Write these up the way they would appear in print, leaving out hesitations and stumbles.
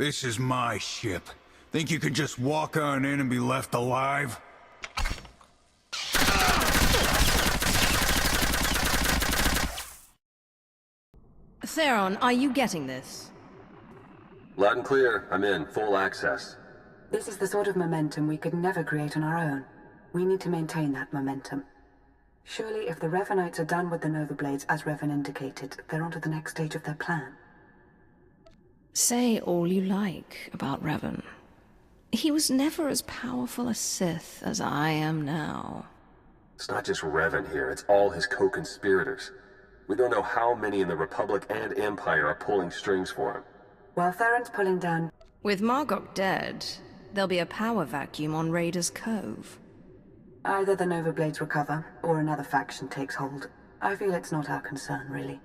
This is my ship. Think you could just walk on in and be left alive? Theron, are you getting this? Loud and clear. I'm in. Full access. This is the sort of momentum we could never create on our own. We need to maintain that momentum. Surely if the Revenites are done with the Nova Blades, as Revan indicated, they're on to the next stage of their plan. Say all you like about Revan. He was never as powerful a Sith as I am now. It's not just Revan here. It's all his co-conspirators. We don't know how many in the Republic and Empire are pulling strings for him. While Theron's pulling down... With Margok dead, there'll be a power vacuum on Raiders Cove. Either the Nova Blades recover, or another faction takes hold. I feel it's not our concern, really.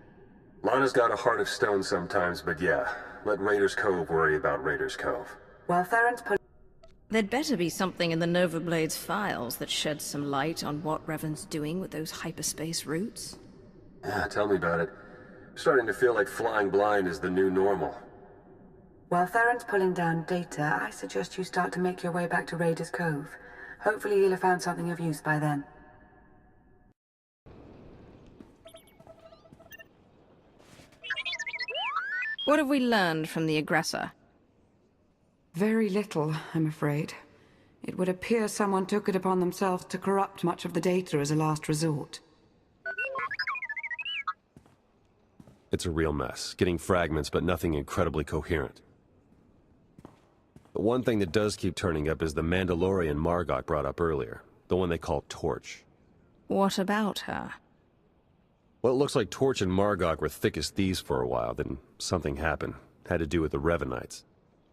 Lana's got a heart of stone sometimes, but yeah, let Raiders Cove worry about Raiders Cove. While Theron's pulling... There'd better be something in the Nova Blades files that sheds some light on what Revan's doing with those hyperspace routes. Yeah, tell me about it. Starting to feel like flying blind is the new normal. While Theron's pulling down data, I suggest you start to make your way back to Raiders Cove. Hopefully he'll have found something of use by then. What have we learned from the Aggressor? Very little, I'm afraid. It would appear someone took it upon themselves to corrupt much of the data as a last resort. It's a real mess, getting fragments but nothing incredibly coherent. The one thing that does keep turning up is the Mandalorian Margok brought up earlier, the one they call Torch. What about her? Well, it looks like Torch and Margok were thick as thieves for a while, then something happened. Had to do with the Revenites.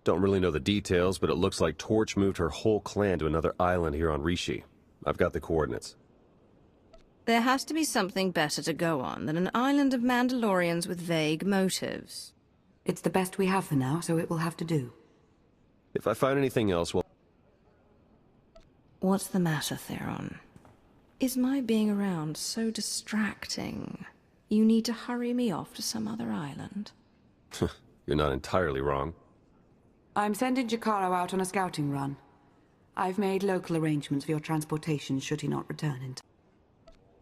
Don't really know the details, but it looks like Torch moved her whole clan to another island here on Rishi. I've got the coordinates. There has to be something better to go on than an island of Mandalorians with vague motives. It's the best we have for now, so it will have to do. If I find anything else, well... What's the matter, Theron? Is my being around so distracting? You need to hurry me off to some other island? You're not entirely wrong. I'm sending Jakaro out on a scouting run. I've made local arrangements for your transportation should he not return in time.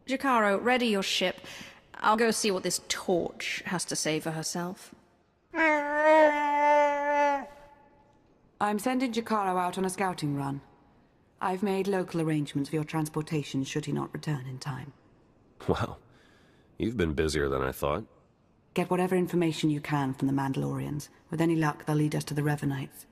Jakaro, ready your ship. I'll go see what this Torch has to say for herself. I'm sending Jakaro out on a scouting run. I've made local arrangements for your transportation should he not return in time. Wow. You've been busier than I thought. Get whatever information you can from the Mandalorians. With any luck, they'll lead us to the Revenites.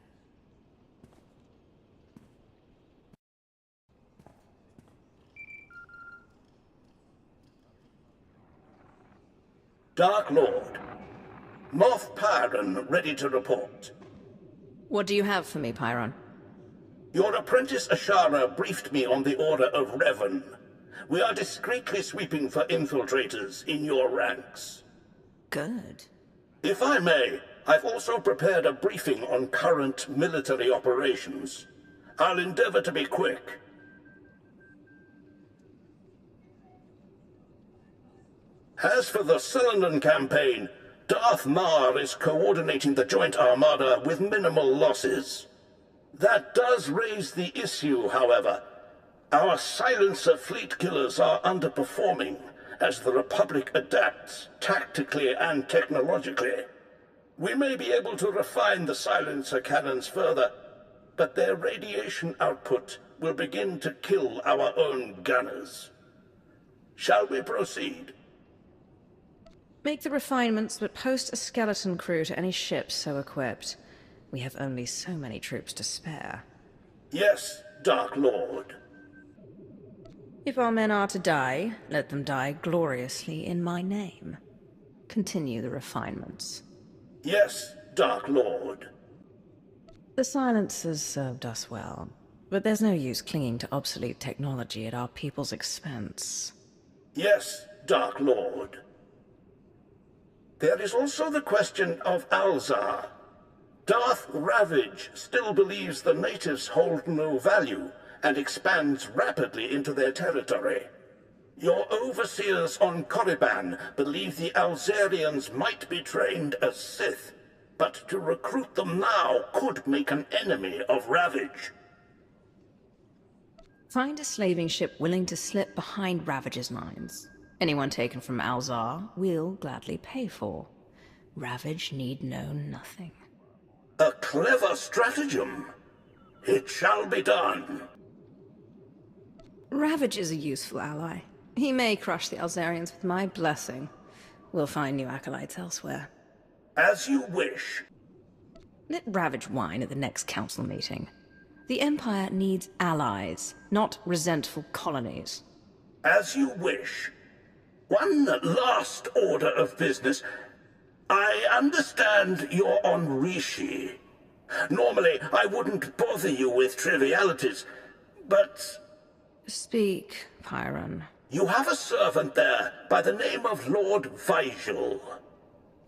Dark Lord. Moff Pyron ready to report. What do you have for me, Pyron? Your apprentice Ashara briefed me on the order of Revan. We are discreetly sweeping for infiltrators in your ranks. Good. If I may, I've also prepared a briefing on current military operations. I'll endeavor to be quick. As for the Cylinder campaign, Darth Mar is coordinating the joint armada with minimal losses. That does raise the issue, however. Our silencer fleet killers are underperforming as the Republic adapts tactically and technologically. We may be able to refine the silencer cannons further, but their radiation output will begin to kill our own gunners. Shall we proceed? Make the refinements, but post a skeleton crew to any ships so equipped. We have only so many troops to spare. Yes, Dark Lord. If our men are to die, let them die gloriously in my name. Continue the refinements. Yes, Dark Lord. The silencers served us well, but there's no use clinging to obsolete technology at our people's expense. Yes, Dark Lord. There is also the question of Alzar. Darth Ravage still believes the natives hold no value and expands rapidly into their territory. Your overseers on Korriban believe the Alzarians might be trained as Sith, but to recruit them now could make an enemy of Ravage. Find a slaving ship willing to slip behind Ravage's lines. Anyone taken from Alzar, we'll gladly pay for. Ravage need know nothing. A clever stratagem. It shall be done. Ravage is a useful ally. He may crush the Alzarians with my blessing. We'll find new acolytes elsewhere. As you wish. Let Ravage whine at the next council meeting. The Empire needs allies, not resentful colonies. As you wish. One last order of business. I understand you're on Rishi. Normally, I wouldn't bother you with trivialities, but... Speak, Pyron. You have a servant there by the name of Lord Vigil.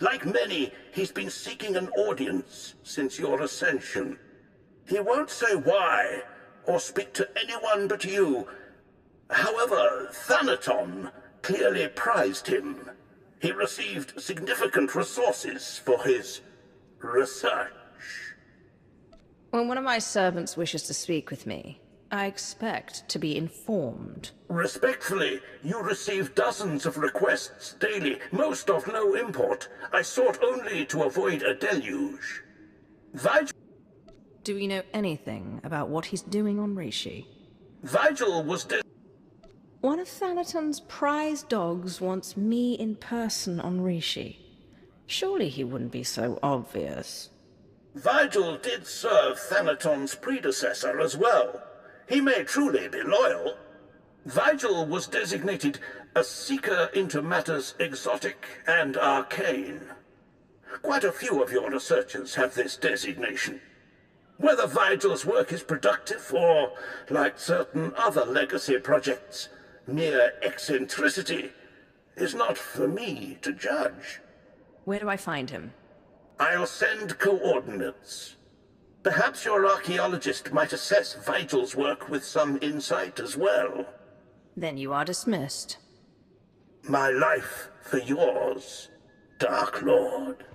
Like many, he's been seeking an audience since your ascension. He won't say why, or speak to anyone but you. However, Thanaton clearly prized him. He received significant resources for his research. When one of my servants wishes to speak with me, I expect to be informed. Respectfully, you receive dozens of requests daily, most of no import. I sought only to avoid a deluge. Vigil... Do we know anything about what he's doing on Rishi? Vigil was One of Thanaton's prize dogs wants me in person on Rishi. Surely he wouldn't be so obvious. Vigil did serve Thanaton's predecessor as well. He may truly be loyal. Vigil was designated a seeker into matters exotic and arcane. Quite a few of your researchers have this designation. Whether Vigil's work is productive or, like certain other legacy projects, mere eccentricity, is not for me to judge. Where do I find him? I'll send coordinates. Perhaps your archaeologist might assess Vigil's work with some insight as well. Then you are dismissed. My life for yours, Dark Lord.